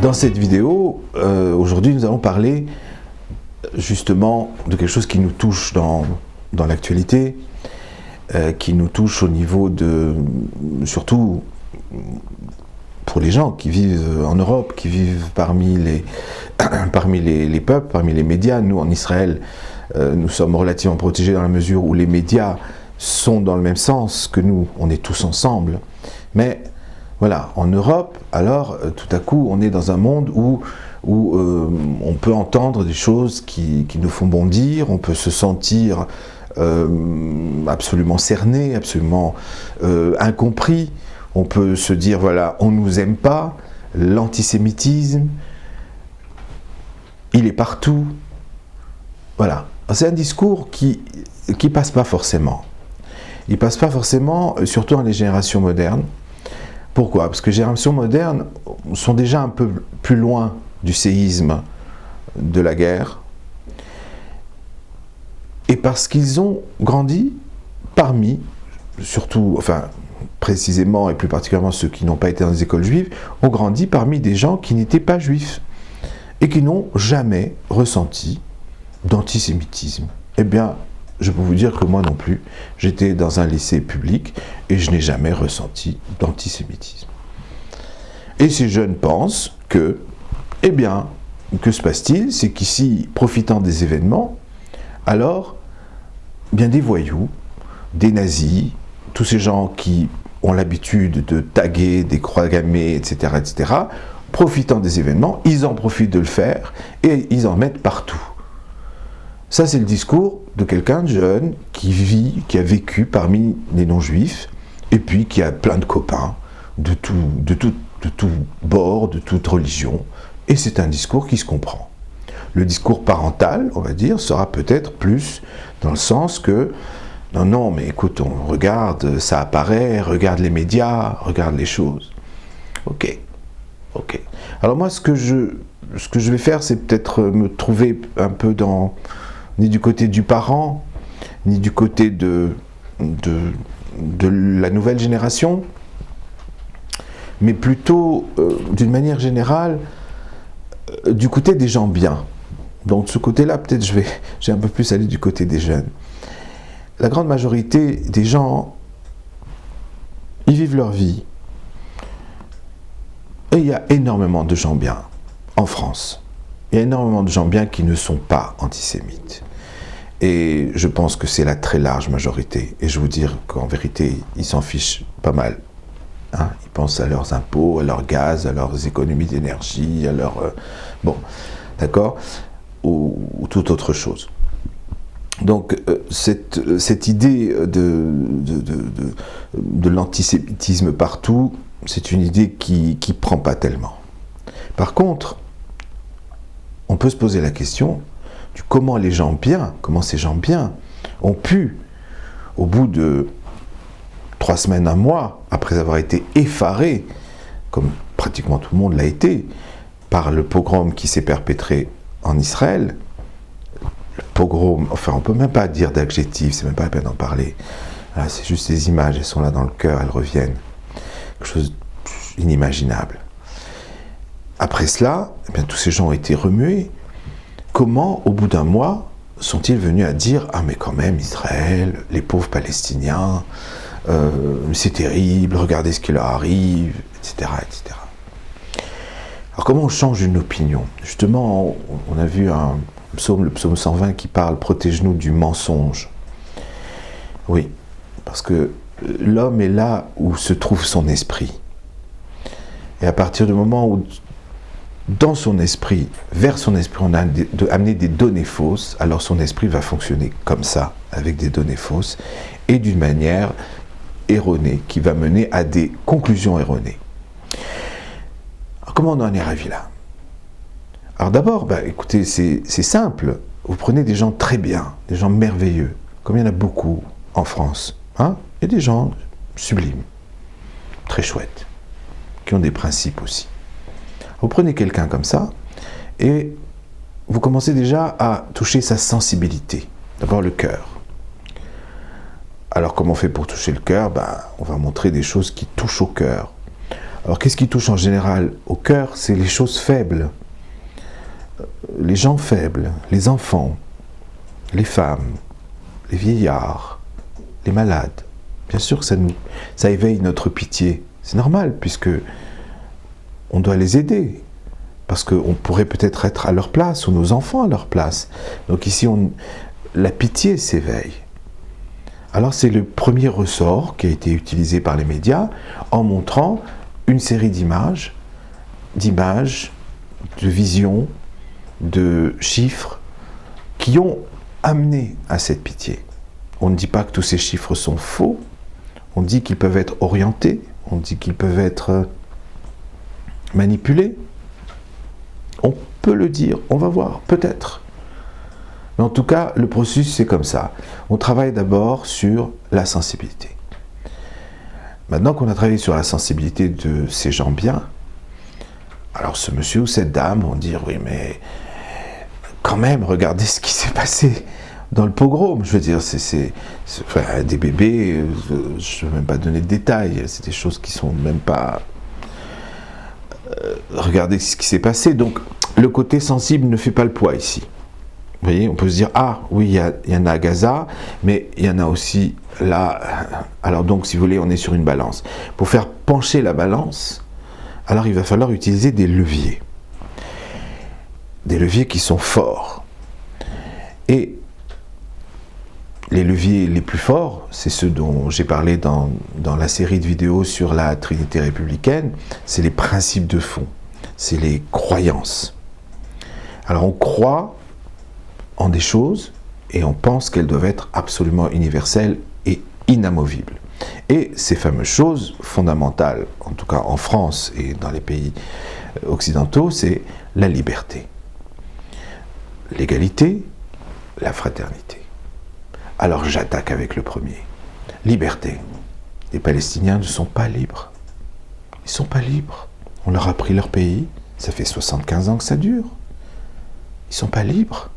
Dans cette vidéo, aujourd'hui, nous allons parler justement de quelque chose qui nous touche dans l'actualité, qui nous touche au niveau de, surtout pour les gens qui vivent en Europe, qui vivent parmi les peuples, parmi les médias. Nous, en Israël, nous sommes relativement protégés dans la mesure où les médias sont dans le même sens que nous, on est tous ensemble. Mais voilà, en Europe, alors tout à coup, on est dans un monde où on peut entendre des choses qui nous font bondir, on peut se sentir absolument cerné, absolument incompris, on peut se dire, voilà, on ne nous aime pas, l'antisémitisme, il est partout. Voilà, c'est un discours qui passe pas forcément. Il passe pas forcément, surtout dans les générations modernes. Pourquoi? Parce que les générations modernes sont déjà un peu plus loin du séisme de la guerre, et parce qu'ils ont grandi parmi, surtout, enfin précisément et plus particulièrement ceux qui n'ont pas été dans les écoles juives, ont grandi parmi des gens qui n'étaient pas juifs et qui n'ont jamais ressenti d'antisémitisme. Eh bien, je peux vous dire que moi non plus, j'étais dans un lycée public et je n'ai jamais ressenti d'antisémitisme. Et ces jeunes pensent que, eh bien, que se passe-t-il? C'est qu'ici, profitant des événements, alors, bien des voyous, des nazis, tous ces gens qui ont l'habitude de taguer des croix gammées, etc., profitant des événements, ils en profitent de le faire et ils en mettent partout. Ça, c'est le discours de quelqu'un de jeune qui vit, qui a vécu parmi les non-juifs, et puis qui a plein de copains de tout bord, de toute religion, et c'est un discours qui se comprend. Le discours parental, on va dire, sera peut-être plus dans le sens que non, mais écoute, on regarde, ça apparaît, regarde les médias, regarde les choses. Ok. Alors moi, ce que je vais faire, c'est peut-être me trouver un peu ni du côté du parent, ni du côté de la nouvelle génération, mais plutôt, d'une manière générale, du côté des gens bien. Donc de ce côté-là, peut-être j'ai un peu plus aller du côté des jeunes. La grande majorité des gens, ils vivent leur vie. Et il y a énormément de gens bien en France. Il y a énormément de gens bien qui ne sont pas antisémites. Et je pense que c'est la très large majorité. Et je vous dire qu'en vérité, ils s'en fichent pas mal. Hein, ils pensent à leurs impôts, à leur gaz, à leurs économies d'énergie, à leur... bon, d'accord, ou toute autre chose. Donc, cette idée de l'antisémitisme partout, c'est une idée qui ne prend pas tellement. Par contre, on peut se poser la question du comment ces gens bien ont pu, au bout de 3 semaines, un mois, après avoir été effarés, comme pratiquement tout le monde l'a été, par le pogrom qui s'est perpétré en Israël. Le pogrom, enfin on ne peut même pas dire d'adjectif, c'est même pas la peine d'en parler. Là, c'est juste des images, elles sont là dans le cœur, elles reviennent. Quelque chose d'inimaginable. Après cela, eh bien, tous ces gens ont été remués. Comment, au bout d'un mois, sont-ils venus à dire « Ah mais quand même, Israël, les pauvres Palestiniens, c'est terrible, regardez ce qui leur arrive, etc. etc. » Alors comment on change une opinion? Justement, on a vu le psaume 120 qui parle « Protège-nous du mensonge ». Oui, parce que l'homme est là où se trouve son esprit. Et à partir du moment où, dans son esprit, vers son esprit, on a amené des données fausses, alors son esprit va fonctionner comme ça, avec des données fausses, et d'une manière erronée, qui va mener à des conclusions erronées. Alors comment on en est arrivé là? Alors d'abord, écoutez, c'est simple. Vous prenez des gens très bien, des gens merveilleux, comme il y en a beaucoup en France, hein, et des gens sublimes, très chouettes, qui ont des principes aussi. Vous prenez quelqu'un comme ça, et vous commencez déjà à toucher sa sensibilité, d'abord le cœur. Alors comment on fait pour toucher le cœur? On va montrer des choses qui touchent au cœur. Alors qu'est-ce qui touche en général au cœur? C'est les choses faibles, les gens faibles, les enfants, les femmes, les vieillards, les malades. Bien sûr que ça éveille notre pitié. C'est normal, puisque on doit les aider. Parce qu'on pourrait peut-être être à leur place, ou nos enfants à leur place. Donc ici, la pitié s'éveille. Alors c'est le premier ressort qui a été utilisé par les médias en montrant une série d'images, de visions, de chiffres qui ont amené à cette pitié. On ne dit pas que tous ces chiffres sont faux, on dit qu'ils peuvent être orientés, on dit qu'ils peuvent être manipulés. On peut le dire, on va voir, peut-être. Mais en tout cas, le processus, c'est comme ça. On travaille d'abord sur la sensibilité. Maintenant qu'on a travaillé sur la sensibilité de ces gens bien, alors ce monsieur ou cette dame vont dire, oui, mais quand même, regardez ce qui s'est passé dans le pogrom. Je veux dire, enfin, des bébés, je ne vais même pas donner de détails, c'est des choses qui sont même pas... regardez ce qui s'est passé. Donc, le côté sensible ne fait pas le poids ici. Vous voyez, on peut se dire, ah oui, il y en a à Gaza, mais il y en a aussi là. Alors donc, si vous voulez, on est sur une balance. Pour faire pencher la balance, alors il va falloir utiliser des leviers. Des leviers qui sont forts. Et les leviers les plus forts, c'est ceux dont j'ai parlé dans la série de vidéos sur la Trinité républicaine, c'est les principes de fond, c'est les croyances. Alors on croit en des choses et on pense qu'elles doivent être absolument universelles et inamovibles. Et ces fameuses choses fondamentales, en tout cas en France et dans les pays occidentaux, c'est la liberté, l'égalité, la fraternité. Alors j'attaque avec le premier. Liberté. Les Palestiniens ne sont pas libres. Ils ne sont pas libres. On leur a pris leur pays. Ça fait 75 ans que ça dure. Ils ne sont pas libres.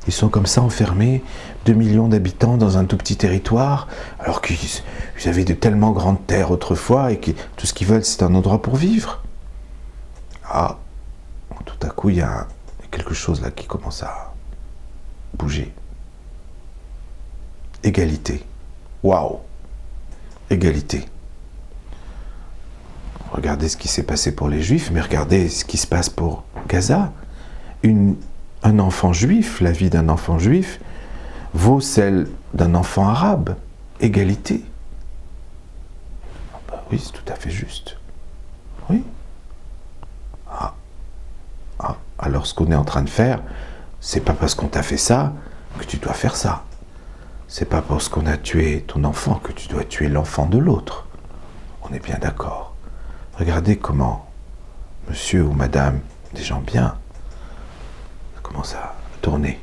Ils sont comme ça enfermés, 2 millions d'habitants dans un tout petit territoire, alors qu'ils avaient de tellement grandes terres autrefois et que tout ce qu'ils veulent, c'est un endroit pour vivre. Ah, tout à coup, il y a quelque chose là qui commence à bouger. Égalité. Waouh! Égalité. Regardez ce qui s'est passé pour les Juifs, mais regardez ce qui se passe pour Gaza. Un enfant juif, la vie d'un enfant juif, vaut celle d'un enfant arabe. Égalité. Ben oui, c'est tout à fait juste. Oui. Alors ce qu'on est en train de faire, c'est pas parce qu'on t'a fait ça que tu dois faire ça. C'est pas parce qu'on a tué ton enfant que tu dois tuer l'enfant de l'autre. On est bien d'accord. Regardez comment monsieur ou madame, des gens bien, commence à tourner.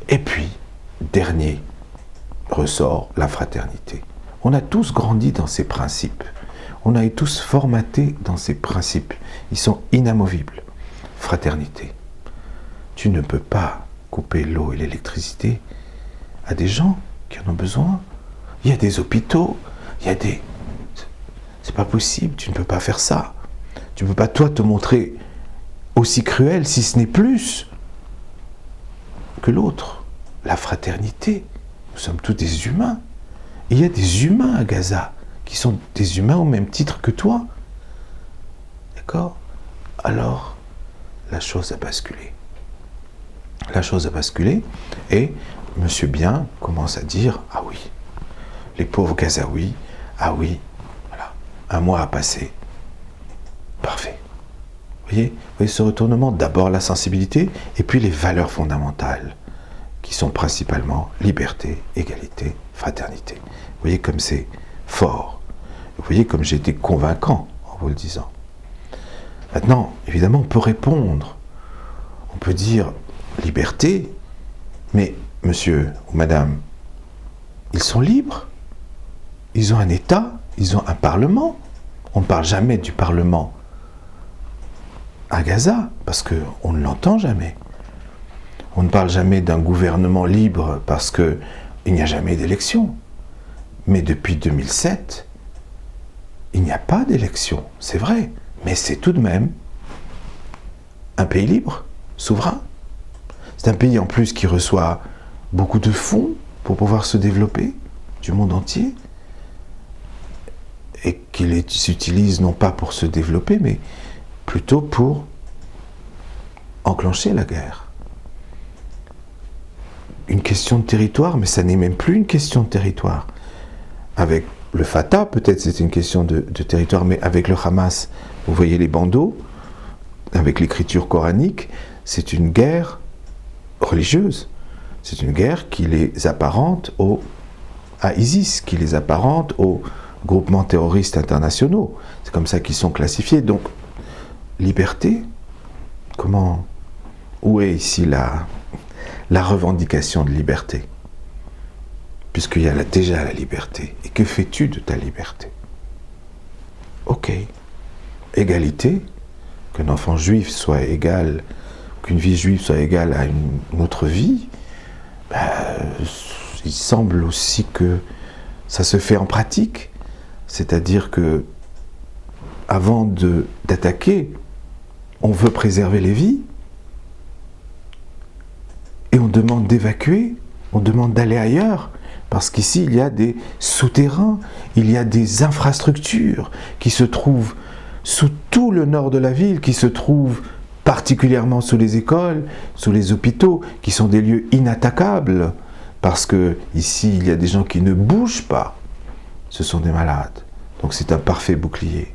Et puis, dernier ressort, la fraternité. On a tous grandi dans ces principes. On a été tous formatés dans ces principes. Ils sont inamovibles. Fraternité. Tu ne peux pas couper l'eau et l'électricité à des gens qui en ont besoin. Il y a des hôpitaux, il y a des... C'est pas possible, tu ne peux pas faire ça. Tu ne peux pas, toi, te montrer aussi cruel, si ce n'est plus, que l'autre. La fraternité. Nous sommes tous des humains. Et il y a des humains à Gaza qui sont des humains au même titre que toi. D'accord? Alors, la chose a basculé. La chose a basculé et Monsieur Bien commence à dire « Ah oui, les pauvres Gazaouis, ah oui, voilà, un mois a passé. Parfait. » Vous voyez ce retournement, d'abord la sensibilité et puis les valeurs fondamentales qui sont principalement liberté, égalité, fraternité. Vous voyez comme c'est fort. Vous voyez comme j'ai été convaincant en vous le disant. Maintenant, évidemment, on peut répondre. On peut dire liberté, mais monsieur ou madame, ils sont libres. Ils ont un État, ils ont un Parlement. On ne parle jamais du Parlement à Gaza, parce qu'on ne l'entend jamais. On ne parle jamais d'un gouvernement libre, parce qu'il n'y a jamais d'élection. Mais depuis 2007, il n'y a pas d'élection, c'est vrai, mais c'est tout de même un pays libre, souverain. C'est un pays en plus qui reçoit beaucoup de fonds pour pouvoir se développer du monde entier et qui les utilise non pas pour se développer, mais plutôt pour enclencher la guerre. Une question de territoire, mais ça n'est même plus une question de territoire. Avec le Fatah, peut-être c'est une question de territoire, mais avec le Hamas, vous voyez les bandeaux, avec l'écriture coranique, c'est une guerre religieuse. C'est une guerre qui les apparente à ISIS, qui les apparente aux groupements terroristes internationaux. C'est comme ça qu'ils sont classifiés. Donc, liberté, où est ici la revendication de liberté? Puisqu'il y a déjà la liberté. Et que fais-tu de ta liberté? Ok. Égalité, qu'un enfant juif soit égal, qu'une vie juive soit égale à une autre vie, il semble aussi que ça se fait en pratique. C'est-à-dire que, avant d'attaquer, on veut préserver les vies, et on demande d'évacuer, on demande d'aller ailleurs, parce qu'ici il y a des souterrains, il y a des infrastructures qui se trouvent sous tout le nord de la ville, qui se trouvent particulièrement sous les écoles, sous les hôpitaux, qui sont des lieux inattaquables, parce que ici il y a des gens qui ne bougent pas, ce sont des malades. Donc c'est un parfait bouclier,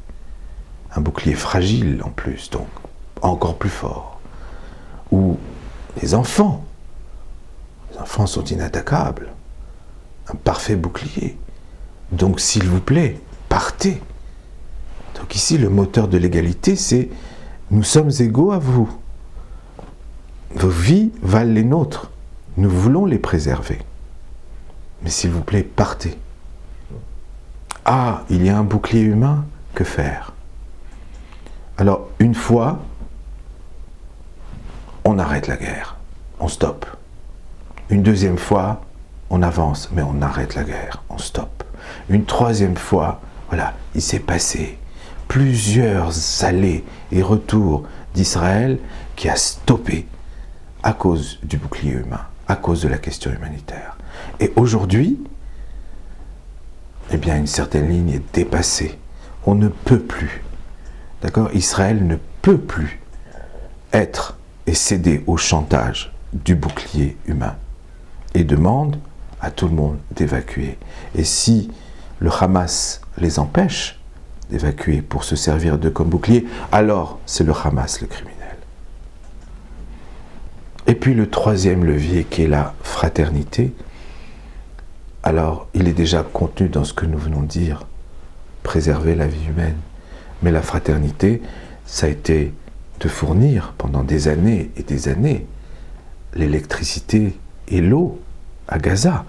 un bouclier fragile en plus, donc encore plus fort. Ou les enfants sont inattaquables, un parfait bouclier. Donc s'il vous plaît, partez. Donc ici le moteur de l'égalité, c'est nous sommes égaux à vous. Vos vies valent les nôtres. Nous voulons les préserver. Mais s'il vous plaît, partez. Ah, il y a un bouclier humain, que faire? Alors, une fois, on arrête la guerre, on stoppe. Une deuxième fois, on avance, mais on arrête la guerre, on stoppe. Une troisième fois, voilà, il s'est passé plusieurs allées et retours d'Israël qui a stoppé à cause du bouclier humain, à cause de la question humanitaire. Et aujourd'hui, eh bien, une certaine ligne est dépassée. On ne peut plus. D'accord? Israël ne peut plus être et céder au chantage du bouclier humain et demande à tout le monde d'évacuer. Et si le Hamas les empêche d'évacuer pour se servir d'eux comme bouclier, alors c'est le Hamas le criminel. Et puis le troisième levier qui est la fraternité, alors il est déjà contenu dans ce que nous venons de dire, préserver la vie humaine. Mais la fraternité, ça a été de fournir pendant des années et des années l'électricité et l'eau à Gaza.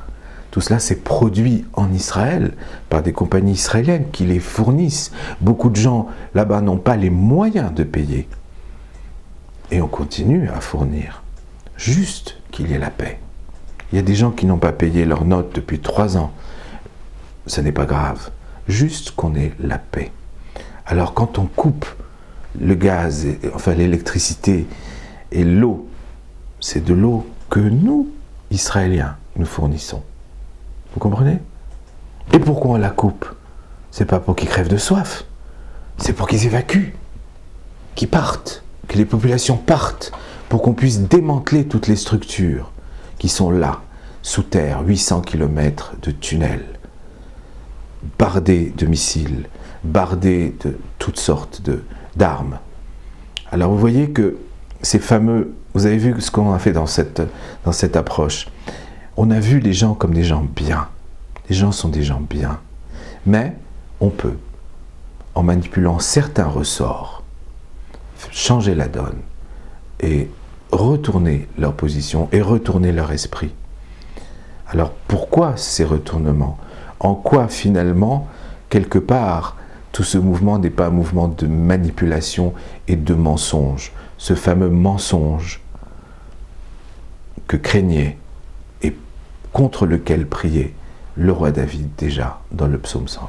Tout cela s'est produit en Israël par des compagnies israéliennes qui les fournissent. Beaucoup de gens là-bas n'ont pas les moyens de payer. Et on continue à fournir. Juste qu'il y ait la paix. Il y a des gens qui n'ont pas payé leurs notes depuis 3 ans. Ce n'est pas grave. Juste qu'on ait la paix. Alors quand on coupe le gaz, enfin l'électricité et l'eau, c'est de l'eau que nous, Israéliens, nous fournissons. Vous comprenez? Et pourquoi on la coupe? C'est pas pour qu'ils crèvent de soif, c'est pour qu'ils évacuent, qu'ils partent, que les populations partent, pour qu'on puisse démanteler toutes les structures qui sont là, sous terre, 800 km de tunnels, bardés de missiles, bardés de toutes sortes d'armes. Alors vous voyez que ces fameux, vous avez vu ce qu'on a fait dans cette approche. On a vu les gens comme des gens bien. Les gens sont des gens bien. Mais on peut, en manipulant certains ressorts, changer la donne et retourner leur position et retourner leur esprit. Alors pourquoi ces retournements? En quoi finalement, quelque part, tout ce mouvement n'est pas un mouvement de manipulation et de mensonge? Ce fameux mensonge que craignait et contre lequel priait le roi David déjà dans le psaume 120.